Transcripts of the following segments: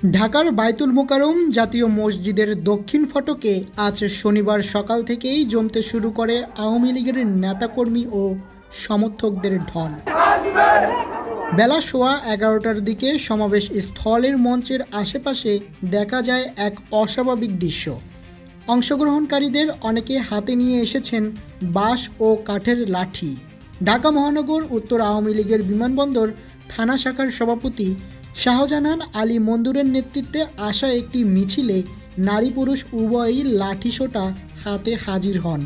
ঢাকার বায়তুল মোকাররম জাতীয় মসজিদের দক্ষিণ ফটকে আজ শনিবার সকাল থেকেই জমতে শুরু করে আওয়ামী লীগের নেতাকর্মী ও সমর্থকদের ঢল। বেলা 11:15টার দিকে সমাবেশ স্থলের মঞ্চের আশেপাশে দেখা যায় এক অস্বাভাবিক দৃশ্য। অংশগ্রহণকারীদের অনেকে হাতে নিয়ে এসেছেন বাঁশ ও কাঠের লাঠি। ঢাকা মহানগর উত্তর আওয়ামী লীগের বিমানবন্দর থানা শাখার সভাপতি শাহজাহান আলী মন্দুরের নেতৃত্বে আসা একটি মিছিলে নারী পুরুষ উভয়ই লাঠিসোঁটা হাতে হাজির হন।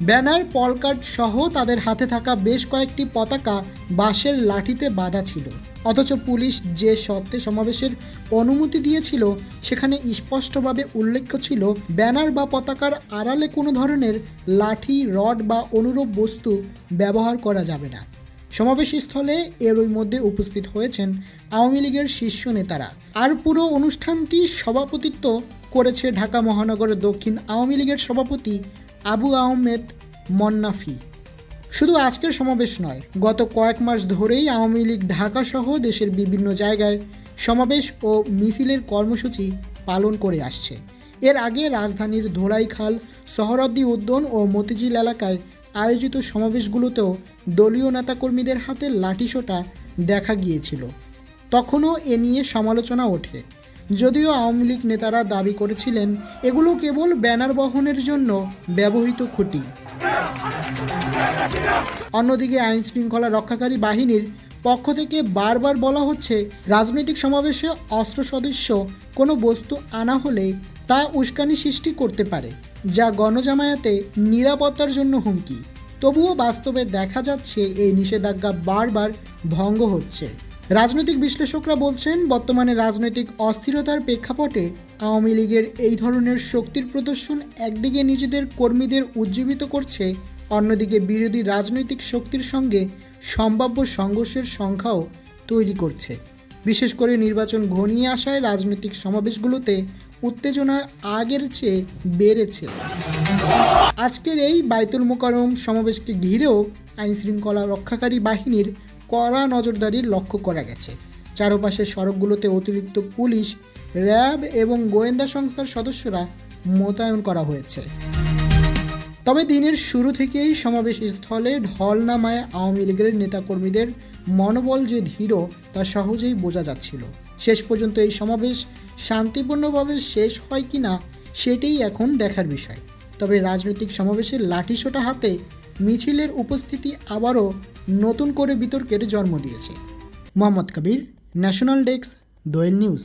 ব্যানার, পলকার্ড সহ তাদের হাতে থাকা বেশ কয়েকটি পতাকা বাঁশের লাঠিতে বাঁধা ছিল। অথচ পুলিশ যে শর্তে সমাবেশের অনুমতি দিয়েছিল সেখানে স্পষ্টভাবে উল্লেখ ছিল ব্যানার বা পতাকার আড়ালে কোনো ধরনের লাঠি, রড বা অনুরূপ বস্তু ব্যবহার করা যাবে না। সমাবেশস্থলে এরই মধ্যে উপস্থিত হয়েছেন আওয়ামী লীগের শীর্ষ নেতারা। আর পুরো অনুষ্ঠানটি সভাপতিত্ব করেছে ঢাকা মহানগরের দক্ষিণ আওয়ামী লীগের সভাপতি আবু আহমেদ মন্নাফি। শুধু আজকের সমাবেশ নয়, গত কয়েক মাস ধরেই আওয়ামী লীগ ঢাকা সহ দেশের বিভিন্ন জায়গায় সমাবেশ ও মিছিলের কর্মসূচি পালন করে আসছে। এর আগে রাজধানীর ধোলাইখাল, সোহরাওয়ার্দী উদ্যান ও মতিঝিল এলাকায় আয়োজিত সমাবেশগুলোতেও দলীয় নেতাকর্মীদের হাতে লাঠিসোঁটা দেখা গিয়েছিল। তখনও এ নিয়ে সমালোচনা ওঠে, যদিও আওয়ামী লীগ নেতারা দাবি করেছিলেন এগুলো কেবল ব্যানার বহনের জন্য ব্যবহৃত খুঁটি। অন্যদিকে আইনশৃঙ্খলা রক্ষাকারী বাহিনীর পক্ষ থেকে বারবার বলা হচ্ছে রাজনৈতিক সমাবেশে অস্ত্র সদৃশ্য কোনো বস্তু আনা হলে তা উস্কানি সৃষ্টি করতে পারে, যা গণজামায়াতে নিরাপত্তার জন্য হুমকি। তবুও বাস্তবে দেখা যাচ্ছে এই নিষেধাজ্ঞা বারবার ভঙ্গ হচ্ছে। রাজনৈতিক বিশ্লেষকরা বলছেন বর্তমানে রাজনৈতিক অস্থিরতার প্রেক্ষাপটে আওয়ামী লীগের এই ধরনের শক্তির প্রদর্শন একদিকে নিজেদের কর্মীদের উজ্জীবিত করছে, অন্যদিকে বিরোধী রাজনৈতিক শক্তির সঙ্গে সম্ভাব্য সংঘর্ষের সংখ্যাও তৈরি করছে। বিশেষ করে নির্বাচন ঘনিয়ে আসায় রাজনৈতিক সমাবেশগুলোতে উত্তেজনা আগের চেয়ে বেড়েছে। আজকের এই বায়তুল মোকাররম সমাবেশকে ঘিরেও আইনশৃঙ্খলা রক্ষাকারী বাহিনীর কড়া নজরদারি লক্ষ্য করা গেছে। চারপাশের সড়কগুলোতে অতিরিক্ত পুলিশ, র্যাব এবং গোয়েন্দা সংস্থার সদস্যরা মোতায়েন করা হয়েছে। তবে দিনের শুরু থেকেই সমাবেশ স্থলে ঢল নামায় আওয়ামী লীগের নেতাকর্মীদের মনোবল যে ধীর তা সহজেই বোঝা যাচ্ছিল। শেষ পর্যন্ত এই সমাবেশ শান্তিপূর্ণভাবে শেষ হয় কিনা সেটাই এখন দেখার বিষয়। তবে রাজনৈতিক সমাবেশের লাঠিসোঁটা হাতে মিছিলের উপস্থিতি আবারও নতুন করে বিতর্কের জন্ম দিয়েছে। মোহাম্মদ কবির, ন্যাশনাল ডেস্ক, দোয়েল নিউজ।